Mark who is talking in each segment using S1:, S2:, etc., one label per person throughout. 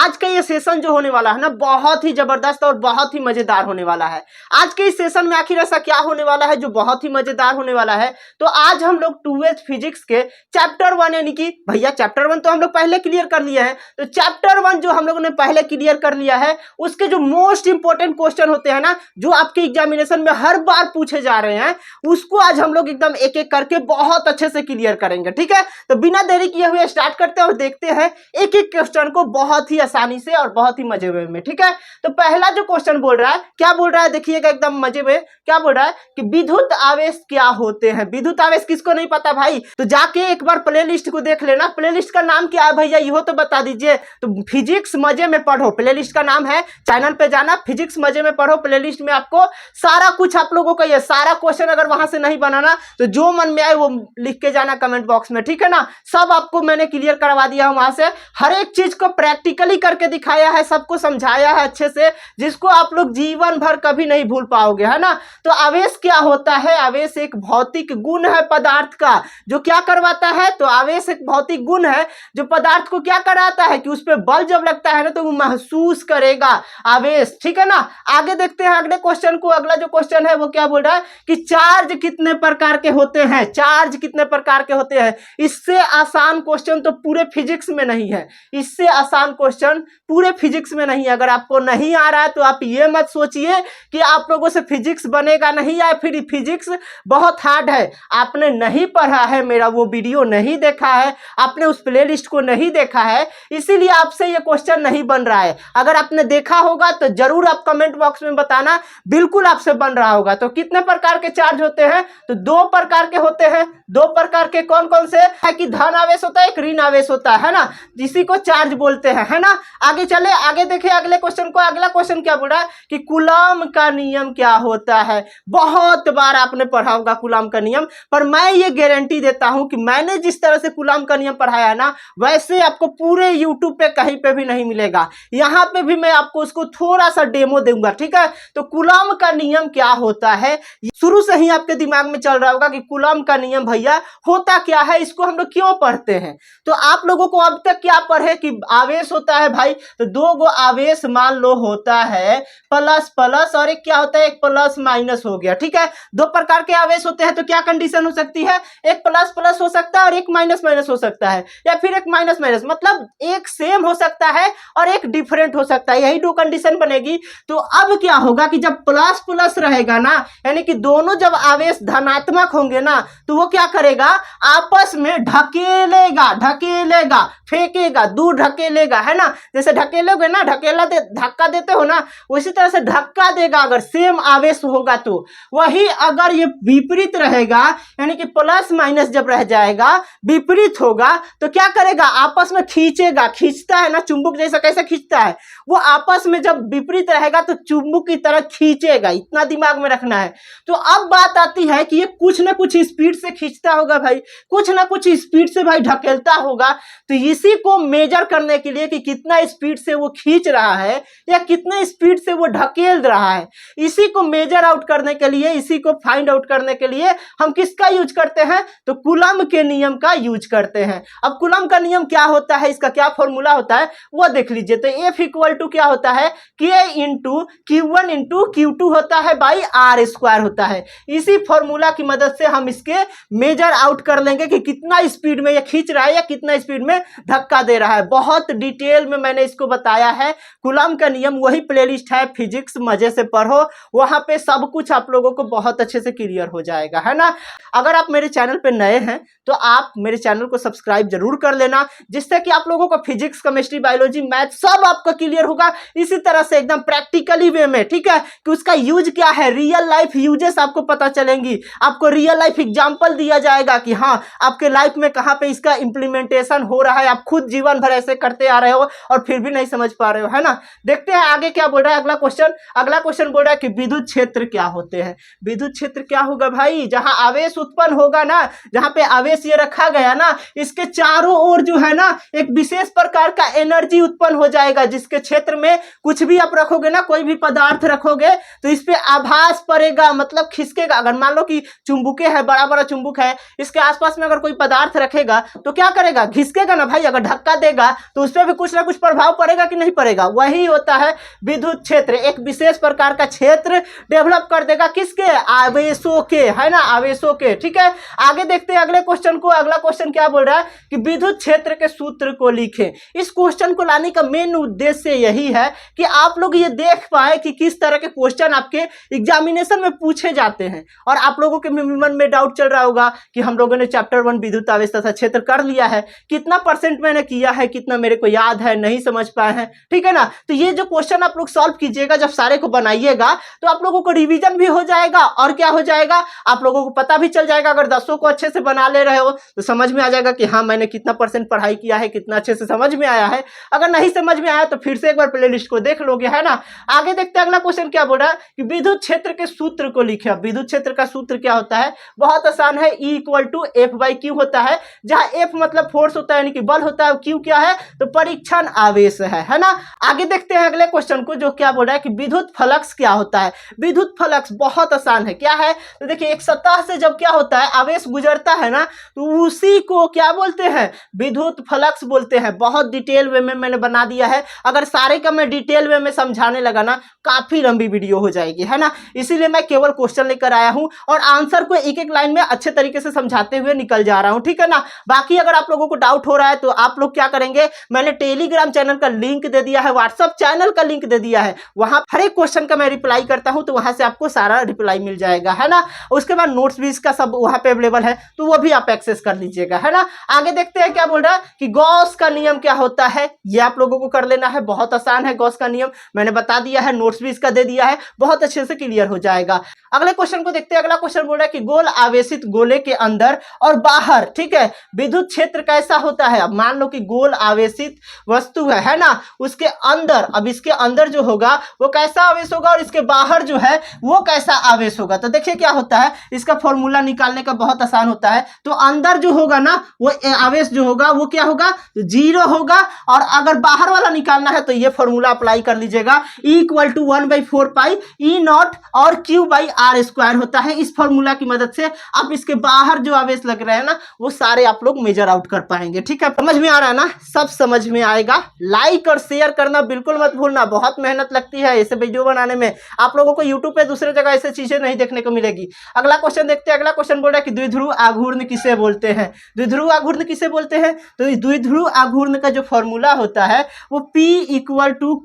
S1: आज का ये सेशन जो होने वाला है ना बहुत ही जबरदस्त और बहुत ही मजेदार होने वाला है। आज के इस सेशन में आखिर ऐसा क्या होने वाला है जो बहुत ही मजेदार होने वाला है, तो आज हम लोग 2th फिजिक्स के चैप्टर 1 यानी कि भैया चैप्टर 1 तो हम लोग पहले क्लियर कर लिए हैं, तो चैप्टर 1 जो हम लोगों ने पहले क्लियर कर लिया है उसके जो मोस्ट इंपोर्टेंट क्वेश्चन होते हैं ना, जो आपके एग्जामिनेशन में हर बार पूछे जा रहे हैं, उसको आज हम लोग एकदम एक एक करके बहुत अच्छे से क्लियर करेंगे। ठीक है, तो बिना देरी किए हुए स्टार्ट करते हैं और देखते हैं एक एक क्वेश्चन को बहुत ही आसानी से और बहुत ही मजे में। ठीक है, तो पहला जो क्वेश्चन बोल रहा है, क्या बोल रहा है देखिएगा एकदम मजे में, क्या बोल रहा है कि विद्युत आवेश क्या होते हैं। विद्युत आवेश किसको नहीं पता भाई, तो जाके एक बार प्लेलिस्ट को देख लेना। प्लेलिस्ट का नाम क्या है भैया, ये तो बता दीजिए। तो फिजिक्स मजे में पढ़ो, प्लेलिस्ट का नाम है, चैनल पे जाना, फिजिक्स मजे में पढ़ो। प्लेलिस्ट में आपको सारा कुछ आप लोगों का ये सारा क्वेश्चन अगर वहां से नहीं बनाना तो जो मन में आए वो लिख के जाना कमेंट बॉक्स में। ठीक है ना, सब आपको मैंने क्लियर करवा दिया हूं, वहां से हर एक चीज को प्रैक्टिकली करके दिखाया है, सबको समझाया है अच्छे से, जिसको आप लोग जीवन भर कभी नहीं भूल पाओगे, है ना। तो आवेश क्या होता है, आवेश एक भौतिक गुण है पदार्थ का, जो क्या करवाता है, तो आवेश एक भौतिक गुण है जो पदार्थ को क्या कराता है कि उस पर बल जब लगता है ना तो वो महसूस करेगा आवेश। ठीक है ना, आगे देखते हैं अगले क्वेश्चन को। अगला जो क्वेश्चन है वो क्या बोल रहा है कि चार्ज कितने प्रकार के होते हैं, चार्ज कितने प्रकार के होते हैं। इससे आसान क्वेश्चन तो पूरे फिजिक्स में नहीं है, इससे आसान क्वेश्चन पूरे फिजिक्स में नहीं है। अगर आपको नहीं आ रहा है तो आप ये मत सोचिए कि आप लोगों से फिजिक्स बनेगा नहीं, या फिर फिजिक्स बहुत हार्ड है, आपने नहीं पढ़ा है, मेरा वो वीडियो नहीं देखा है, आपने उस प्लेलिस्ट को नहीं देखा है, इसीलिए आपसे ये क्वेश्चन नहीं बन रहा है। अगर आपने देखा होगा तो जरूर आप कमेंट बॉक्स में बताना, बिल्कुल आपसे बन रहा होगा। तो कितने प्रकार के चार्ज होते हैं, तो 2 प्रकार के होते हैं। 2 प्रकार के कौन कौन से है कि धन आवेश होता है, एक ऋण आवेश होता है ना, जिसी को चार्ज बोलते हैं, है ना। आगे चले, आगे देखें अगले क्वेश्चन को। अगला क्वेश्चन क्या बोल रहा है कि कूलॉम का नियम क्या होता है। बहुत बार आपने पढ़ा होगा कूलॉम का नियम, पर मैं ये गारंटी देता हूं कि मैंने जिस तरह से कूलॉम का नियम पढ़ाया है ना, वैसे आपको पूरे यूट्यूब पे कहीं पे भी नहीं मिलेगा। यहां पे भी मैं आपको उसको थोड़ा सा डेमो दूंगा। ठीक है, तो कूलॉम का नियम क्या होता है, शुरू से ही आपके दिमाग में चल रहा होगा कि कूलॉम का नियम भैया होता क्या है, इसको हम लोग क्यों पढ़ते हैं। तो आप लोगों को अब तक क्या पढ़े कि आवेश होता है भाई, तो 2 गो आवेश मान लो होता है, प्लस प्लस, और एक क्या होता है, एक प्लस माइनस हो गया। ठीक है, 2 प्रकार के आवेश होते हैं, तो क्या कंडीशन हो सकती है, एक प्लस प्लस हो सकता है और एक माइनस माइनस हो सकता है, या फिर एक माइनस माइनस, मतलब एक सेम हो सकता है और एक डिफरेंट हो सकता है, यही 2 कंडीशन बनेगी। तो अब क्या होगा कि जब प्लस प्लस रहेगा ना, यानी कि दोनों जब आवेश धनात्मक होंगे ना, तो वो क्या करेगा, आपस में ढकेलेगा, ढकेलेगा, फेंकेगा, दूर ढकेलेगा, है ना। जैसे ढकेलोगे ना, धक्का देते हो ना, उसी तरह से धक्का देगा अगर सेम आवेश होगा तो। वही अगर ये विपरीत रहेगा, यानी कि प्लस माइनस जब रह जाएगा, विपरीत होगा, तो क्या करेगा, आपस में खींचेगा, खींचता है ना चुंबक जैसा, कैसे खींचता है वो, आपस में जब विपरीत रहेगा तो चुंबक की तरह खींचेगा, इतना दिमाग में रखना है। तो अब बात आती है कि ये कुछ ना कुछ स्पीड से खींचता होगा भाई, कुछ ना कुछ स्पीड से भाई ढकेलता होगा। तो इसी को मेजर करने के लिए कि कितना स्पीड से वो खींच रहा है या कितने स्पीड से वो ढकेल रहा है, इसी को मेजर आउट करने के लिए, इसी को फाइंड आउट करने के लिए हम किसका यूज करते हैं, तो कूलॉम के नियम का यूज करते हैं। अब कूलॉम का नियम क्या होता है, इसका क्या फॉर्मूला होता है वो देख लीजिए। तो F इक्वल टू क्या होता है, K into Q1 into Q2 होता है बाई R स्क्वायर होता है। इसी फॉर्मूला की मदद से हम इसके मेजर आउट कर लेंगे कि कितना स्पीड में ये खींच रहा है या कितना स्पीड में धक्का दे रहा है। बहुत डिटेल में मैंने इसको बताया है। कूलॉम का नियम वही प्लेलिस्ट है, फिजिक्स मजे से पढ़ो, वहां पे सब कुछ आप लोगों को बहुत अच्छे से क्लियर हो जाएगा, है ना। अगर आप मेरे चैनल पे नए हैं तो आप मेरे चैनल को सब्सक्राइब जरूर कर लेना, जिससे कि आप लोगों को फिजिक्स, केमिस्ट्री, बायोलॉजी, मैथ सब आपका क्लियर होगा इसी तरह से एकदम प्रैक्टिकली वे में। ठीक है, कि उसका यूज क्या है, रियल लाइफ यूजेस आपको पता चलेंगी, आपको रियल लाइफ एग्जांपल दिया जाएगा कि हाँ आपके लाइफ में कहाँ पे इसका इंप्लीमेंटेशन हो रहा है, आप खुद जीवन भर ऐसे करते आ रहे हो और फिर भी नहीं समझ पा रहे हो, है ना। देखते हैं आगे क्या बोल रहा है अगला क्वेश्चन। अगला क्वेश्चन बोल रहा है कि विद्युत क्षेत्र क्या होते हैं। विद्युत क्षेत्र क्या होगा भाई, जहां आवेश उत्पन्न होगा ना, जहां पे आवेश ये रखा गया ना, इसके चारों ओर जो है ना एक विशेष प्रकार का एनर्जी उत्पन्न हो जाएगा, जिसके क्षेत्र में कुछ भी आप रखोगे ना, कोई भी पदार्थ रखोगे तो इस पे आभास पड़ेगा, मतलब खिसकेगा। अगर मान लो कि चुंबके है, बड़ा बड़ा चुंबक है, इसके आसपास में अगर कोई पदार्थ रखेगा तो क्या करेगा, घिसकेगा ना भाई। अगर धक्का देगा तो उस पर भी कुछ ना कुछ प्रभाव पड़ेगा कि नहीं पड़ेगा। वही होता है विद्युत क्षेत्र, एक विशेष प्रकार का क्षेत्र डेवलप कर देगा किसके, आवेशों के, है ना, आवेशों के। ठीक है, आगे देखते हैं अगले क्वेश्चन को। अगला क्वेश्चन क्या बोल रहा है कि विद्युत क्षेत्र के सूत्र को लिखें। इस क्वेश्चन को लाने का मेन उद्देश्य यही है कि आप लोग ये देख पाए कि किस तरह के क्वेश्चन आपके एग्जामिनेशन में पूछे जाते हैं। और आप लोगों के मन में डाउट चल रहा होगा कि हम लोगों ने चैप्टर 1 विद्युत आवेश तथा क्षेत्र कर लिया है, कितना % मैंने किया है, कितना मेरे को याद है, नहीं समझ पाए हैं। ठीक है ना, तो ये जो क्वेश्चन आप लोग सॉल्व कीजिएगा, जब सारे को बनाइएगा तो आप लोगों को रिवीजन भी हो जाएगा और क्या हो जाएगा, आप लोगों को पता भी चल जाएगा। अगर 10 को अच्छे से बना ले रहे हो तो समझ में आ जाएगा कि हाँ मैंने कितना % पढ़ाई किया है, कितना अच्छे से समझ में आया है। अगर नहीं समझ में आया तो फिर से एक बार प्लेलिस्ट को देख लोगे, है ना। आगे देखते हैं अगला क्वेश्चन क्या बोल रहा है कि विद्युत क्षेत्र के सूत्र को लिखे। अब विद्युत क्षेत्र का सूत्र क्या होता है, बहुत आसान है, E = F/Q होता है, जहां F मतलब फोर्स होता है यानी कि बल होता है, Q क्या है तो परीक्षण आवेश है ना। आगे देखते हैं अगले क्वेश्चन को जो क्या बोल रहा है कि विद्युत फ्लक्स क्या होता है। विद्युत फ्लक्स बहुत आसान है, क्या है तो देखिए एक सतह से जब क्या होता है आवेश गुजरता है ना तो उसी को क्या बोलते हैं, विद्युत फ्लक्स बोलते हैं। बहुत डिटेल वे में मैंने बना दिया है, अगर सारे का मैं डिटेल वे में समझाने लगा ना काफी लंबी वीडियो हो जाएगी, है ना। इसीलिए मैं केवल क्वेश्चन लेकर आया हूं और आंसर को एक एक लाइन में अच्छे तरीके से समझाते हुए निकल जा रहा हूं, ठीक है ना। बाकी अगर आप लोगों को डाउट हो रहा है तो आप लोग क्या करेंगे, मैंने टेलीग्राम चैनल का लिंक दे दिया है, व्हाट्सएप चैनल का लिंक दे दिया है, वहां हर एक क्वेश्चन का मैं रिप्लाई करता हूं, तो वहां से आपको सारा रिप्लाई मिल जाएगा, है ना। उसके बाद नोट्स भी इसका सब वहां पे अवेलेबल है, तो वो भी आप एक्सेस कर लीजिएगा, है ना। आगे देखते हैं क्या बोल रहा है कि गॉस का नियम क्या होता है, ये आप लोगों को कर लेना है, बहुत आसान है। गॉस का नियम मैंने बता दिया है, नोट्स भी इसका दे दिया है, बहुत अच्छे से क्लियर हो जाएगा। अगले क्वेश्चन को देखते हैं। अगला क्वेश्चन बोल रहा है कि गोल आवेशित गोले के अंदर और बाहर, ठीक है, विद्युत क्षेत्र कैसा होता है। अब मान लो कि गोल आवेशित वस्तु है ना, उसके अंदर, अब इसके अंदर जो होगा वो कैसा आवेश होगा और इसके बाहर जो है वो कैसा आवेश होगा। तो देखिए क्या होता है, इसका फॉर्मूला निकालने का बहुत आसान होता है। तो अंदर जो होगा ना वो आवेश जो होगा वो क्या होगा, 0 होगा। और अगर बाहर वाला निकालना है तो ये फॉर्मूला अप्लाई कर लीजिएगा, E = 1/4 पाई E0 और Q/r² होता है। इस फॉर्मूला की मदद से आप इसके बाहर जो आवेश लग रहे हैं ना वो सारे आप लोग मेजर आउट कर पाएंगे, ठीक है। समझ में आ रहा है ना, सब समझ में आएगा। लाइक और शेयर करना बिल्कुल मत भूलना, बहुत मेहनत लगती है ऐसे वीडियो बनाने में। आप लोगों को यूट्यूब पे दूसरे जगह ऐसे चीजें नहीं देखने को मिलेगी। अगला क्वेश्चन देखते हैं। अगला क्वेश्चन बोल रहा है कि द्विध्रुव आघूर्ण किसे बोलते हैं। द्विध्रुव आघूर्ण किसे बोलते हैं, तो द्विध्रुव आघूर्ण का जो फॉर्मूला होता है वो P =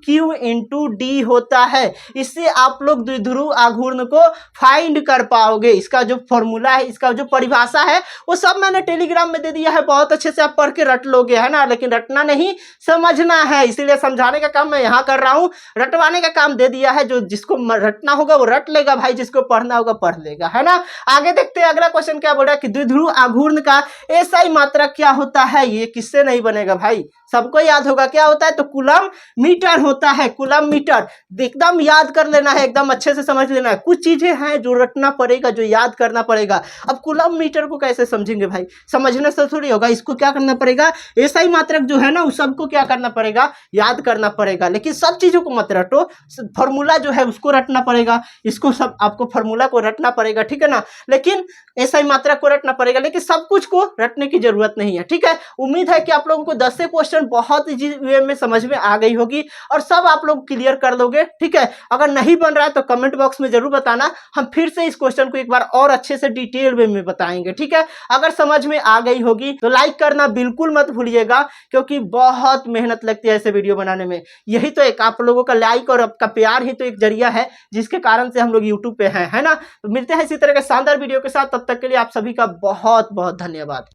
S1: Q × D होता है। इससे आप लोग द्विध्रुव आघूर्ण को फाइंड कर पाओगे। इसका जो फॉर्मूला है, इसका जो परिभाषा है वो सब मैंने टेलीग्राम में दे दिया है, बहुत अच्छे से आप पढ़ के रट लोगे, है ना। लेकिन रटना नहीं, समझना है, इसीलिए समझाने का काम मैं यहाँ कर रहा हूँ, रटवाने का काम दे दिया है। जो जिसको रटना होगा वो रट लेगा भाई, जिसको पढ़ना होगा पढ़ लेगा, है ना। आगे देखते हैं अगला क्वेश्चन क्या बोल रहा है कि द्विध्रुव आघूर्ण का एसआई मात्रक क्या होता है। ये किससे नहीं बनेगा भाई, सबको याद होगा, क्या होता है तो कूलम मीटर होता है। कूलम मीटर एकदम याद कर लेना है, एकदम अच्छे से समझ लेना है। कुछ चीजें हैं जो रटना पड़ेगा, जो याद करना पड़ेगा। अब कूलम मीटर को कैसे समझेंगे भाई, समझने से थोड़ी होगा, इसको क्या करना पड़ेगा, एसआई मात्रक जो है ना उस सबको क्या करना पड़ेगा, याद करना पड़ेगा। लेकिन सब चीजों को मत रटो, फॉर्मूला जो है उसको रटना पड़ेगा, इसको सब आपको फॉर्मूला को रटना पड़ेगा, ठीक है ना। लेकिन एसआई मात्रक को रटना पड़ेगा, लेकिन सब कुछ को रटने की जरूरत नहीं है, ठीक है। उम्मीद है कि आप लोगों को 10 से क्वेश्चन बहुत इजी वे में समझ में आ गई होगी और सब आप लोग क्लियर कर लोगे, ठीक है। अगर नहीं बन रहा है तो कमेंट बॉक्स में जरूर बताना, हम फिर से इस क्वेश्चन को एक बार और अच्छे से डिटेल वे में बताएंगे, ठीक है। अगर समझ में आ गई होगी तो लाइक करना बिल्कुल मत भूलिएगा, क्योंकि बहुत मेहनत लगती है ऐसे वीडियो बनाने में। यही तो एक आप लोगों का लाइक और आपका प्यार ही तो एक जरिया है जिसके कारण से हम लोग यूट्यूब पे हैं, है ना। तो मिलते हैं इसी तरह के शानदार वीडियो के साथ, तब तक के लिए आप सभी का बहुत बहुत धन्यवाद।